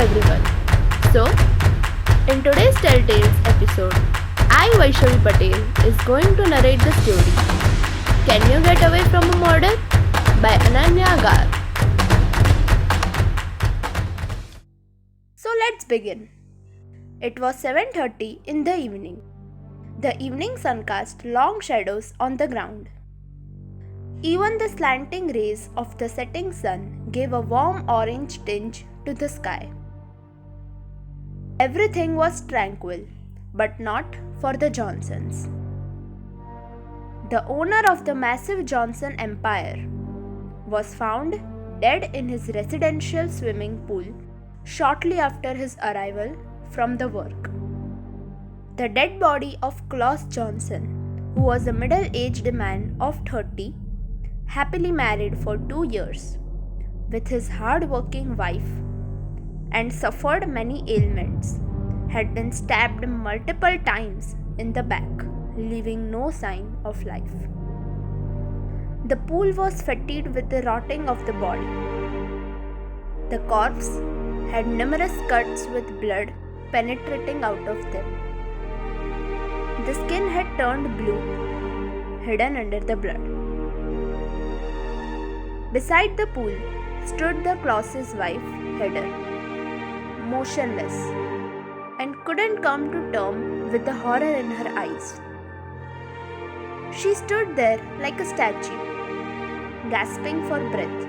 everyone. So, in today's Telltales episode, I, Vaishavi Patel, is going to narrate the story Can You Get Away from a Murder? By Ananya Garg. So let's begin. It was 7:30 in the evening. The evening sun cast long shadows on the ground. Even the slanting rays of the setting sun gave a warm orange tinge to the sky. Everything was tranquil, but not for the Johnsons. The owner of the massive Johnson empire was found dead in his residential swimming pool shortly after his arrival from the work. The dead body of Claus Johnson, who was a middle-aged man of 30, happily married for 2 years, with his hard-working wife, and suffered many ailments, had been stabbed multiple times in the back, leaving no sign of life. The pool was fetid with the rotting of the body. The corpse had numerous cuts with blood penetrating out of them. The skin had turned blue, hidden under the blood. Beside the pool stood the Claus's wife, Heather, motionless, and couldn't come to terms with the horror in her eyes. She stood there like a statue, gasping for breath.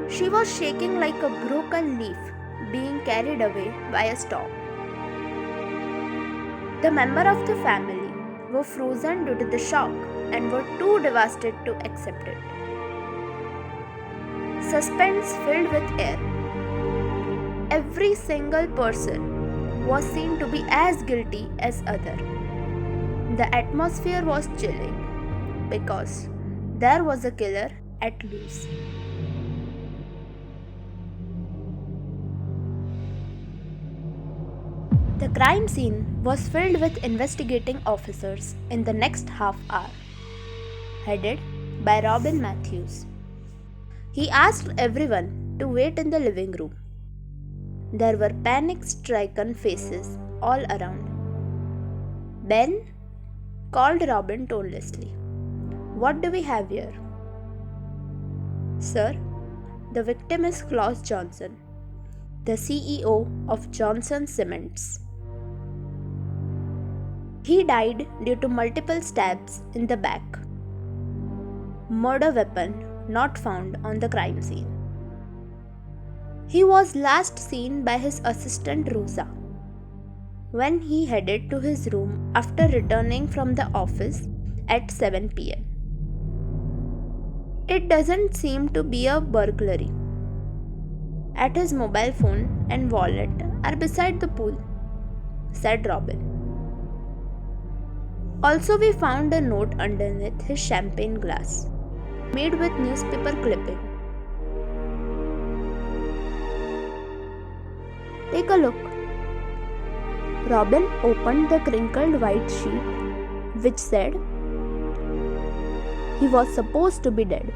She was shaking like a broken leaf being carried away by a storm. The members of the family were frozen due to the shock and were too devastated to accept it. Suspense filled with air. Every single person was seen to be as guilty as other. The atmosphere was chilling because there was a killer at loose. The crime scene was filled with investigating officers in the next half hour, headed by Robin Matthews. He asked everyone to wait in the living room. There were panic-stricken faces all around. Ben called Robin tonelessly. "What do we have here?" "Sir, the victim is Claus Johnson, the CEO of Johnson Cements. He died due to multiple stabs in the back. Murder weapon not found on the crime scene. He was last seen by his assistant Rosa when he headed to his room after returning from the office at 7 p.m. It doesn't seem to be a burglary. At his mobile phone and wallet are beside the pool," said Robin. "Also, we found a note underneath his champagne glass, made with newspaper clipping. Take a look." Robin opened the crinkled white sheet, which said, "He was supposed to be dead.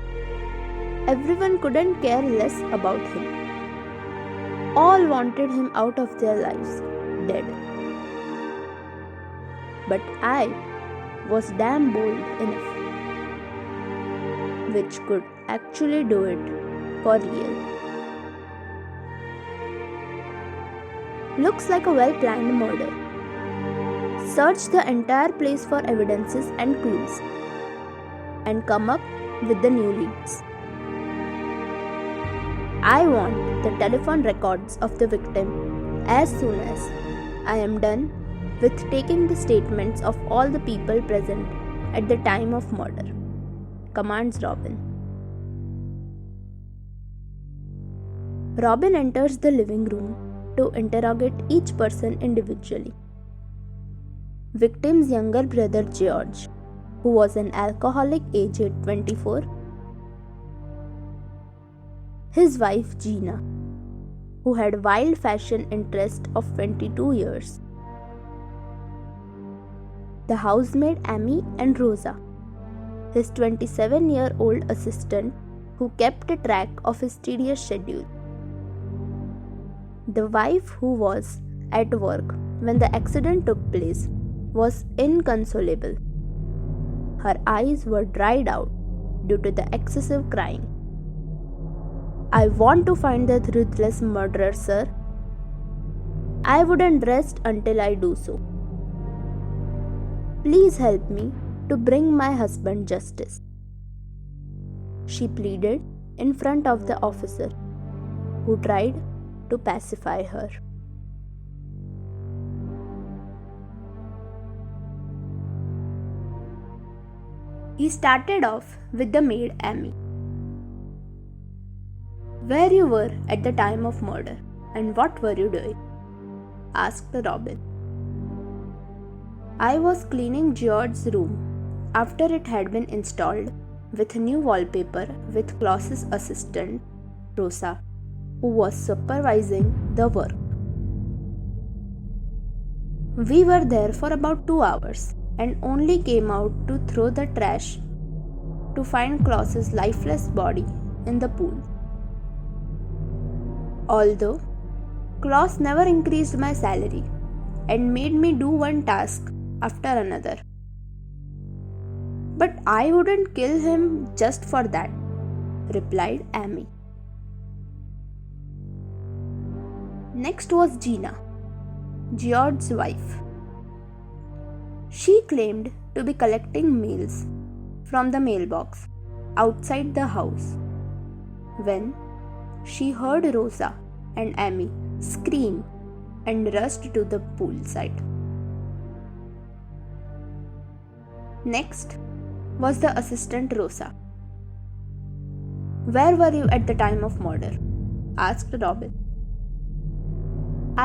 Everyone couldn't care less about him. All wanted him out of their lives, dead. But I was damn bold enough, which could actually do it for real. Looks like a well-planned murder. Search the entire place for evidences and clues, and come up with the new leads. I want the telephone records of the victim as soon as I am done with taking the statements of all the people present at the time of murder," commands Robin. Robin enters the living room to interrogate each person individually. Victim's younger brother George, who was an alcoholic aged 24. His wife Gina, who had wild fashion interest of 22 years. The housemaid Amy and Rosa, his 27-year-old assistant who kept track of his tedious schedule. The wife, who was at work when the accident took place, was inconsolable. Her eyes were dried out due to the excessive crying. "I want to find the ruthless murderer, sir. I wouldn't rest until I do so. Please help me to bring my husband justice," she pleaded in front of the officer, who tried to pacify her. He started off with the maid Amy. "Where you were at the time of murder, and what were you doing?" asked Robin. "I was cleaning George's room after it had been installed with new wallpaper with Klaus's assistant, Rosa, who was supervising the work. We were there for about 2 hours and only came out to throw the trash to find Klaus's lifeless body in the pool. Although Klaus never increased my salary and made me do one task after another. But I wouldn't kill him just for that," replied Amy. Next was Gina, George's wife. She claimed to be collecting mails from the mailbox outside the house when she heard Rosa and Amy scream and rushed to the poolside. Next was the assistant Rosa. "Where were you at the time of murder?" asked Robin.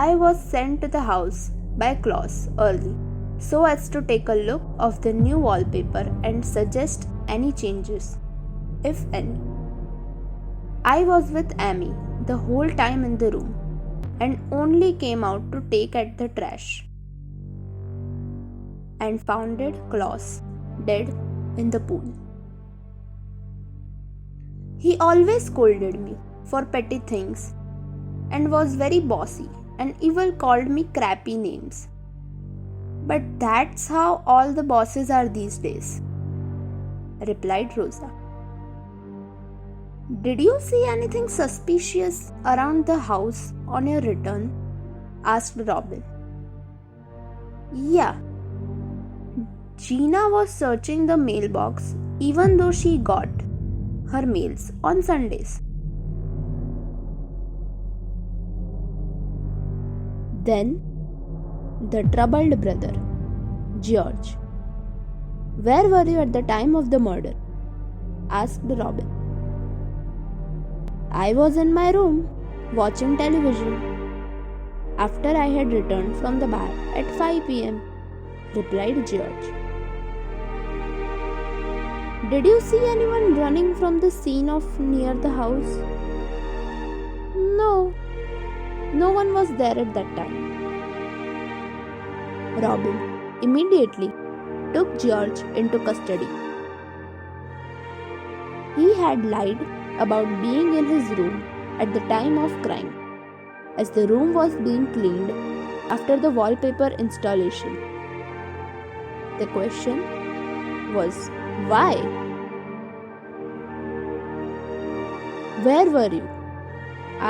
"I was sent to the house by Klaus early so as to take a look of the new wallpaper and suggest any changes, if any. I was with Amy the whole time in the room and only came out to take at the trash and found Klaus dead in the pool. He always scolded me for petty things and was very bossy and even called me crappy names. But that's how all the bosses are these days," replied Rosa. "Did you see anything suspicious around the house on your return?" asked Robin. "Yeah. Gina was searching the mailbox even though she got her mails on Sundays." Then the troubled brother, George. "Where were you at the time of the murder?" asked Robin. "I was in my room watching television after I had returned from the bar at 5 p.m., replied George. "Did you see anyone running from the scene of near the house?" No one was there at that time." Robin immediately took George into custody. He had lied about being in his room at the time of crime, as the room was being cleaned after the wallpaper installation. The question was, why? "Where were you?"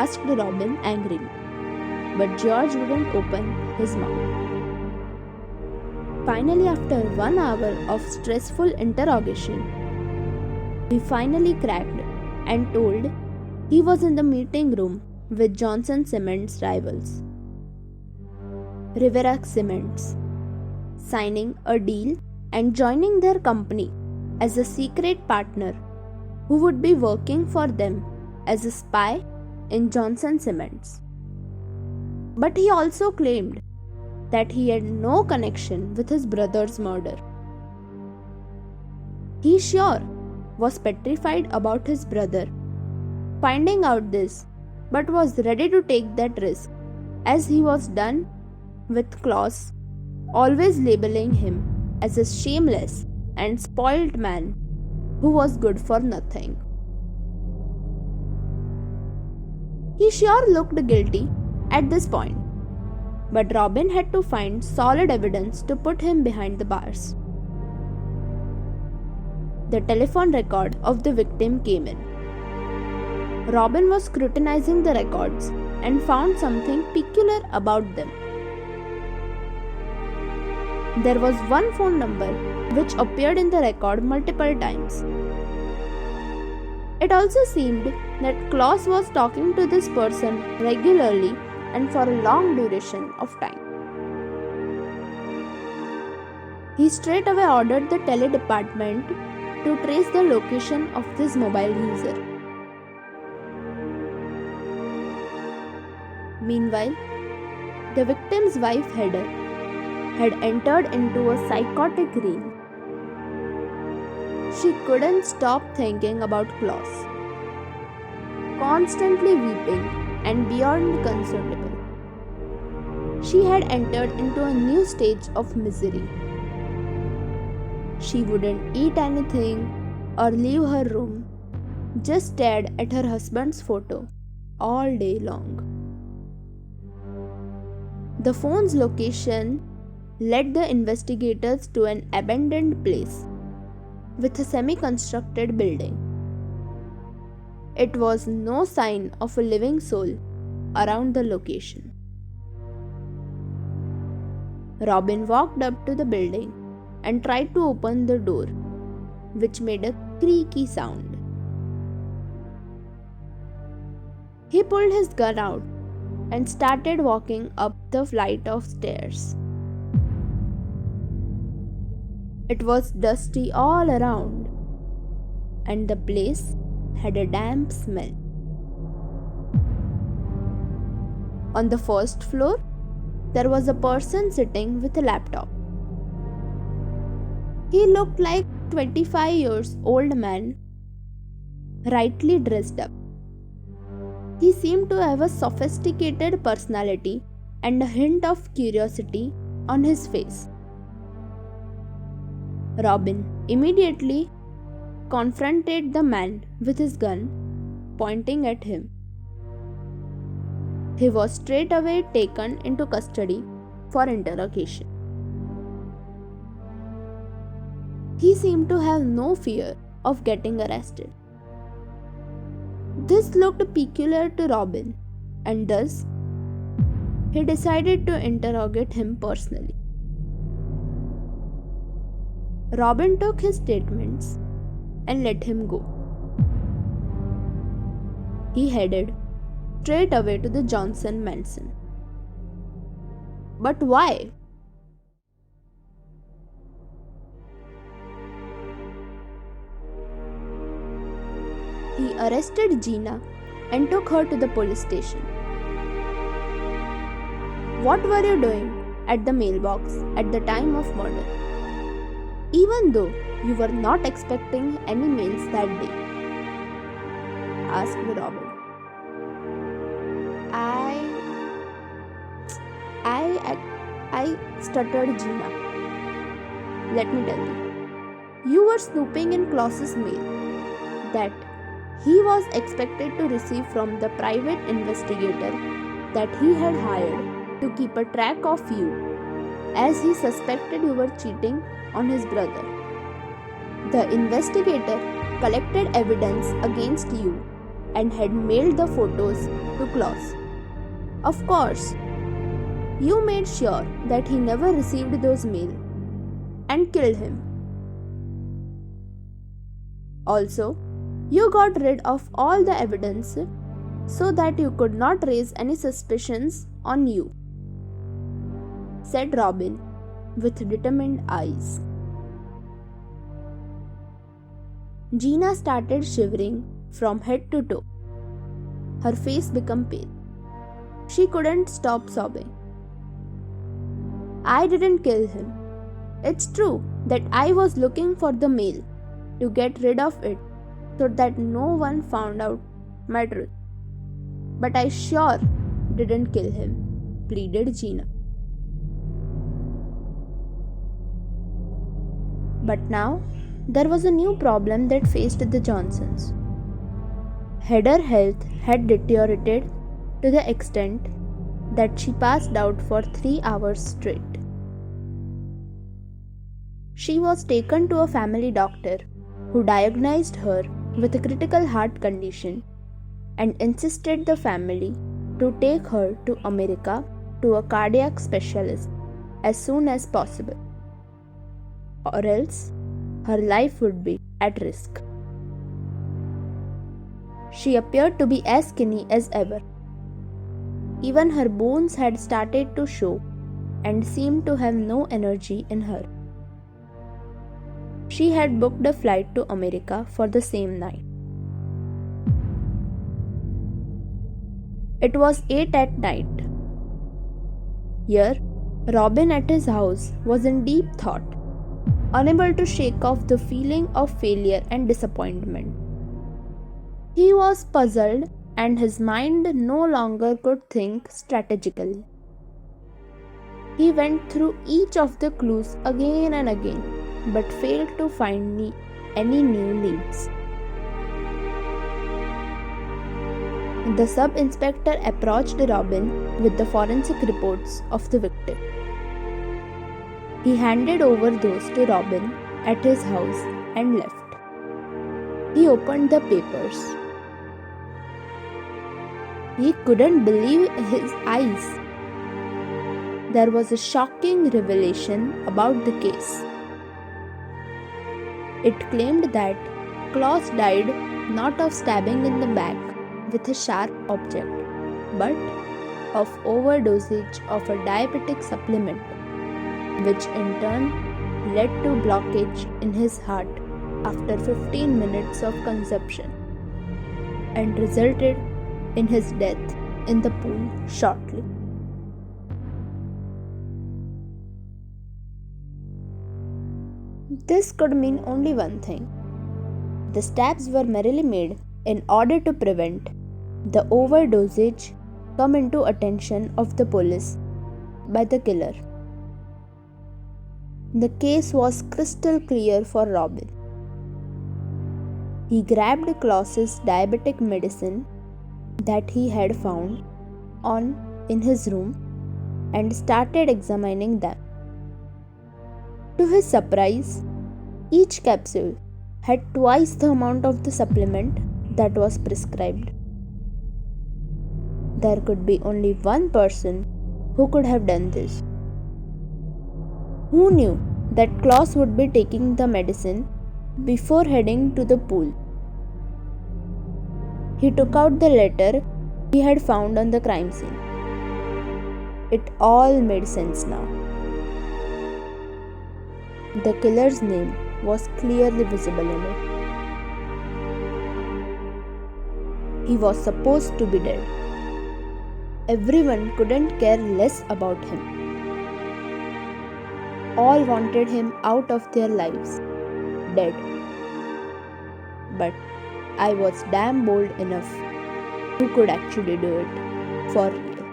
asked Robin angrily, but George wouldn't open his mouth. Finally, after 1 hour of stressful interrogation, he finally cracked and told he was in the meeting room with Johnson Cement's rivals, Rivera Cements, signing a deal and joining their company as a secret partner who would be working for them as a spy in Johnson Cements. But he also claimed that he had no connection with his brother's murder. He sure was petrified about his brother finding out this, but was ready to take that risk, as he was done with Klaus always labeling him as a shameless and spoiled man who was good for nothing. He sure looked guilty at this point, but Robin had to find solid evidence to put him behind the bars. The telephone record of the victim came in. Robin was scrutinizing the records and found something peculiar about them. There was one phone number which appeared in the record multiple times. It also seemed that Klaus was talking to this person regularly and for a long duration of time. He straight away ordered the tele department to trace the location of this mobile user. Meanwhile, the victim's wife Heather had entered into a psychotic reign. She couldn't stop thinking about Klaus, constantly weeping and beyond consolable. She had entered into a new stage of misery. She wouldn't eat anything or leave her room, just stared at her husband's photo all day long. The phone's location led the investigators to an abandoned place with a semi-constructed building. It was no sign of a living soul around the location. Robin walked up to the building and tried to open the door, which made a creaky sound. He pulled his gun out and started walking up the flight of stairs. It was dusty all around, and the place had a damp smell. On the first floor, there was a person sitting with a laptop. He looked like a 25 years old man, rightly dressed up. He seemed to have a sophisticated personality and a hint of curiosity on his face. Robin immediately confronted the man with his gun, pointing at him. He was straight away taken into custody for interrogation. He seemed to have no fear of getting arrested. This looked peculiar to Robin, and thus he decided to interrogate him personally. Robin took his statements and let him go. He headed straight away to the Johnson mansion. But why? He arrested Gina and took her to the police station. What were you doing at the mailbox at the time of murder, even though you were not expecting any mails that day? Asked Robin. I stuttered Gina. Let me tell you. You were snooping in Klaus's mail that he was expected to receive from the private investigator that he had hired to keep a track of you, as he suspected you were cheating on his brother. The investigator collected evidence against you and had mailed the photos to Klaus. Of course, you made sure that he never received those mail and killed him. Also, you got rid of all the evidence so that you could not raise any suspicions on you, said Robin with determined eyes. Gina started shivering from head to toe. Her face became pale. She couldn't stop sobbing. I didn't kill him. It's true that I was looking for the mail to get rid of it so that no one found out my truth. But I sure didn't kill him, pleaded Gina. But now, there was a new problem that faced the Johnsons. Heather's health had deteriorated to the extent that she passed out for 3 hours straight. She was taken to a family doctor who diagnosed her with a critical heart condition and insisted the family to take her to America to a cardiac specialist as soon as possible, or else her life would be at risk. She appeared to be as skinny as ever. Even her bones had started to show and seemed to have no energy in her. She had booked a flight to America for the same night. It was 8 at night. Here, Robin at his house was in deep thought, unable to shake off the feeling of failure and disappointment. He was puzzled, and his mind no longer could think strategically. He went through each of the clues again and again, but failed to find any new leads. The sub-inspector approached Robin with the forensic reports of the victim. He handed over those to Robin at his house and left. He opened the papers. He couldn't believe his eyes. There was a shocking revelation about the case. It claimed that Klaus died not of stabbing in the back with a sharp object, but of overdosage of a diabetic supplement, which in turn led to blockage in his heart after 15 minutes of consumption and resulted in his death in the pool shortly. This could mean only one thing. The stabs were merely made in order to prevent the overdosage come into attention of the police by the killer. The case was crystal clear for Robin. He grabbed Klaus's diabetic medicine that he had found in his room and started examining them. To his surprise, each capsule had twice the amount of the supplement that was prescribed. There could be only one person who could have done this. Who knew that Klaus would be taking the medicine before heading to the pool? He took out the letter he had found on the crime scene. It all made sense now. The killer's name was clearly visible in it. He was supposed to be dead. Everyone couldn't care less about him. All wanted him out of their lives, dead. But I was damn bold enough who could actually do it for real.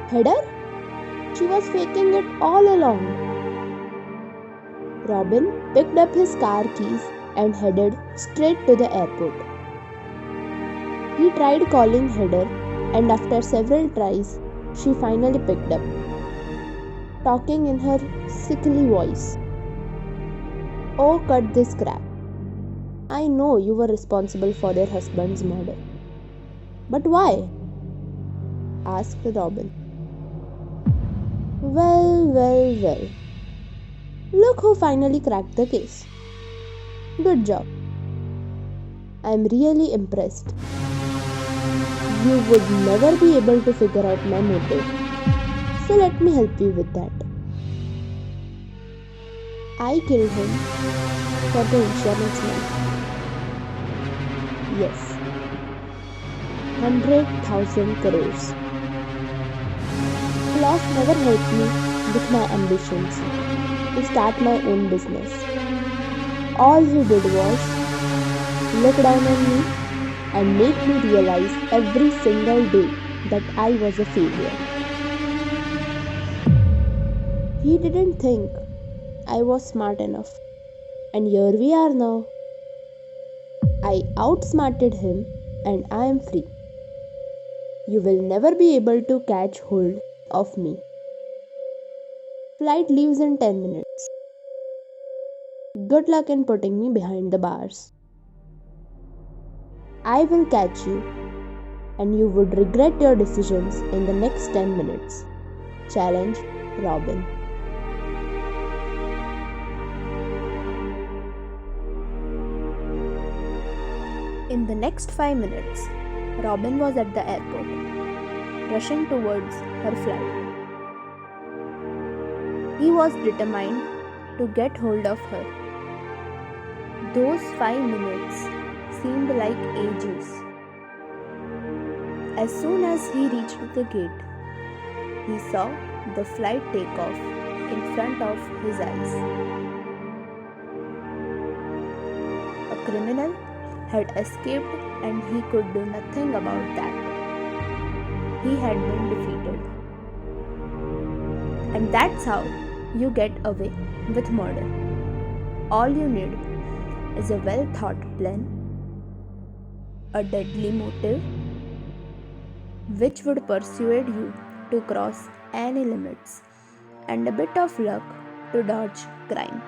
Heather? She was faking it all along. Robin picked up his car keys and headed straight to the airport. He tried calling Heather, and after several tries, she finally picked up, talking in her sickly voice. "Oh, cut this crap. I know you were responsible for your husband's murder. But why?" asked Robin. Well. Look who finally cracked the case. Good job. I'm really impressed. You would never be able to figure out my motive. So let me help you with that. I killed him for the insurance money. Yes. 100,000 crores. Klaus never helped me with my ambitions to start my own business. All he did was look down on me and make me realize every single day that I was a failure. He didn't think I was smart enough, and here we are now. I outsmarted him and I am free. You will never be able to catch hold of me. Flight leaves in 10 minutes. Good luck in putting me behind the bars. I will catch you, and you would regret your decisions in the next 10 minutes. Challenged Robin. In the next 5 minutes, Robin was at the airport, rushing towards her flight. He was determined to get hold of her. Those 5 minutes seemed like ages. As soon as he reached the gate, he saw the flight take off in front of his eyes. A criminal had escaped and he could do nothing about that. He had been defeated. And that's how you get away with murder. All you need is a well thought plan, a deadly motive which would persuade you to cross any limits, and a bit of luck to dodge crime.